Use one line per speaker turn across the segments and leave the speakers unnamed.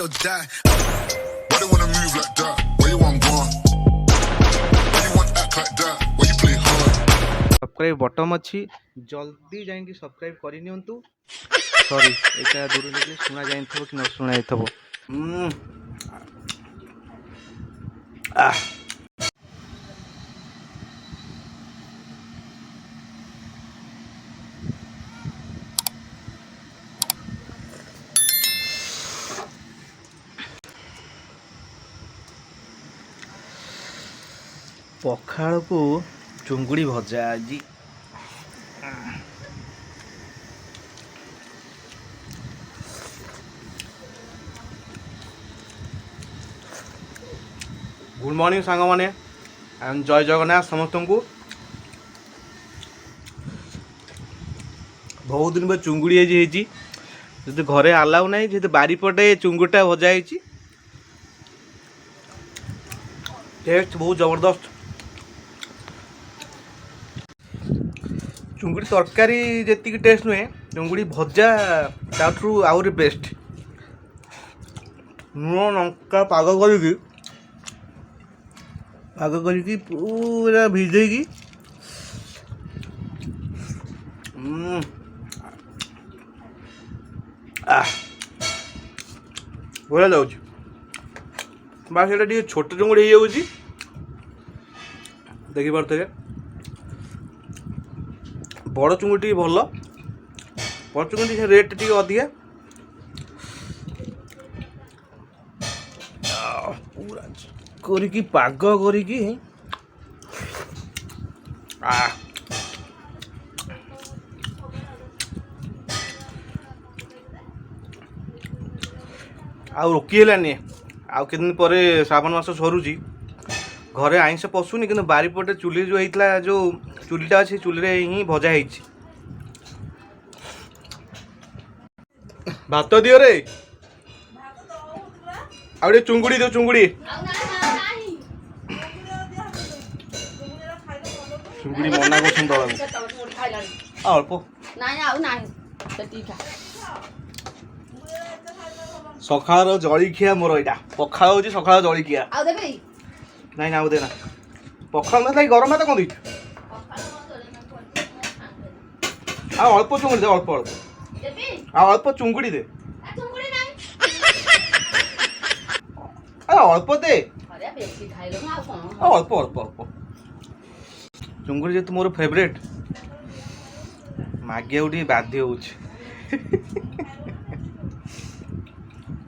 or die. Why they wanna move like that? Where you want gone? Why you want act like that? Why you play hard?
Subscribe button अच्छी जल्दी जाइए subscribe कर नियंतु sorry एटा दूर निकले सुना जाइथबो कि न सुना जाइथबो पखाड़ को चुंगुड़ी भजा आज गुड मॉर्निंग सांग मैंने एंड जय जगन्नाथ समस्त को बहुत दिन पर चुंगुड़ी आज घरे आलाउ ना जे बारीपटे चुंगुड़ीटा भजा टेस्ट बहुत जबरदस्त चुंगुड़ी तरकारी जी टेस्ट नुहे चुंगुड़ी भजा ताठू आहुरी बेस्ट लुण लंका पाग करके पूरा भिजेगी बढ़िया लगे बास ये छोट चुंगुड़ी हो देखी पारे बड़ चुंगुड़ी भल बड़ चुंगुड़ी रेट टी अधिका पूरा करी पाग करी आउ रोकी हेलानी आउ के दिन पर श्रावण मास सरुची घरे आइंस पशुनी कि बारीपटे चुली जो होता जो चुलीटा अच्छे चुली ही भजा है भात दियो रे आउ चुंगुड़ी दो चुंगुड़ी चुंगुड़ी मना कर अल्प सकाळ जलिखिया मोर यहाँ पखाड़ हो सकाळ जलिखिया नाई ना देना पखाड़ ना गरम भात कौन अल्प चुंगुड़ी दे अल्प अल्प अल्प चुंगुड़ी दे अल्प दे अल्प अल्प अल्प चुंगुड़ी जेतु मोर फेवरेट मागे उठी बाध्य हो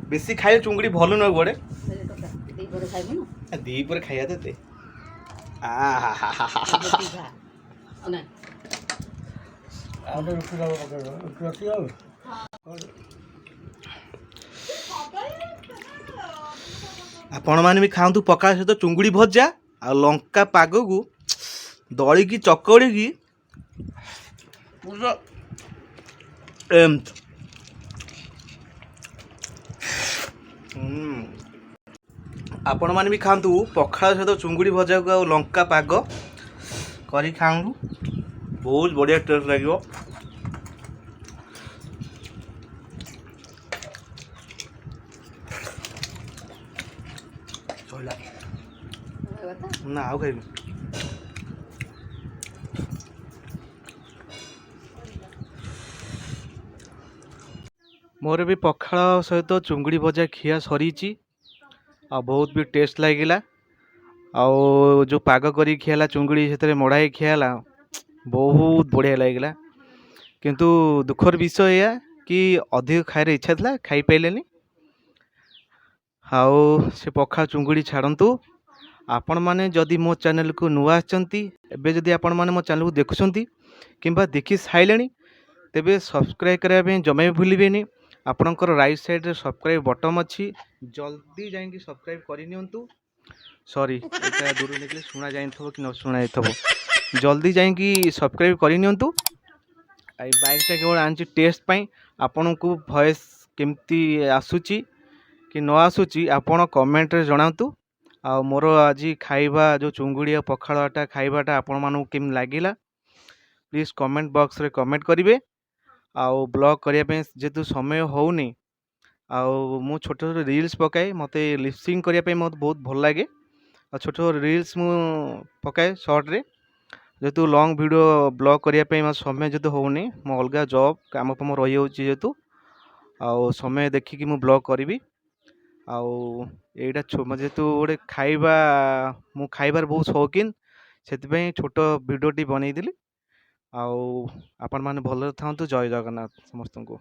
बेसी खाए चुंगुड़ी भल नुह गोड़े दी पर खाइया देते आपण मैंने भी खातु पकाड़ सहित चुंगुड़ी भजा आ लंका पाग को दली की चकड़ी की आपण मैंने भी खातु पखाड़ सहित चुंगुड़ी भजा को लंका पाग करी खाऊ बहुत बढ़िया टेस्ट लगे ना आउ खाइबी मोर भी पखाड़ सहित चुंगुड़ी भजा खिया सरी आ बहुत भी टेस्ट लगिला आउ जो पाग करी खियाला चुंगुड़ी से मड़ाई खियाला बहुत बढ़िया लगिला किंतु दुखर विषय या कि अधिक खाइर इच्छा था खाई पाइलेनी आउ से पखाड़ चुंगुड़ी छाड़तु आपण मैंने जदि मो चैनल को नुआ आबे जदि आपण मैंने मो चैनल को देखुंट कि देखी सारे तेबे सब्सक्राइब करने जमा भी भूलें आपणकर राइट साइड रे सब्सक्राइब बटन अच्छी जल्दी जाइए सब्सक्राइब कर नियंतु सॉरी एटा दूर निकले सुना जाइथबो कि न सुना जाइथबो जल्दी जाइए सब्सक्राइब कर नियंतु आई बाइकटा केवल आनी टेस्ट पाई आपन को वॉइस केमती आसुची कि न आसुची आपण कमेंट रे जणातु आ मोर आज खाइबा जो चुंगुड़ी और पखाड़ाटा खाइबाटा आपण मानू केम लागिला प्लीज कमेंट बॉक्स रे कमेंट करिवे आउ ब्लॉग करने जेतु समय होनी ଆଉ ମୁଁ ଛୋଟ ଛୋଟ ରିଲ୍ସ ପକାଏ, ମୋତେ ଲିପସିଂ କରିବା ପାଇଁ ମୋତେ ବହୁତ ଭଲ ଲାଗେ। ଆଉ ଛୋଟ ଛୋଟ ରିଲ୍ସ ମୁଁ ପକାଏ ସର୍ଟରେ, ଯେହେତୁ ଲଙ୍ଗ ଭିଡ଼ିଓ ବ୍ଲଗ୍ କରିବା ପାଇଁ ମୋତେ ସମୟ ଯେହେତୁ ହେଉନି, ମୁଁ ଅଲଗା ଜବ୍ କାମ ଫାମ ରହିଯାଉଛି ଯେହେତୁ, ଆଉ ସମୟ ଦେଖିକି ମୁଁ ବ୍ଲଗ୍ କରିବି। ଆଉ ଏଇଟା ଯେହେତୁ ଗୋଟେ ଖାଇବା, ମୁଁ ଖାଇବାର ବହୁତ ସୌକିନ, ସେଥିପାଇଁ ଛୋଟ ଭିଡ଼ିଓଟି ବନେଇଥିଲି। ଆଉ ଆପଣମାନେ ଭଲରେ ଥାନ୍ତୁ। ଜୟ ଜଗନ୍ନାଥ ସମସ୍ତଙ୍କୁ।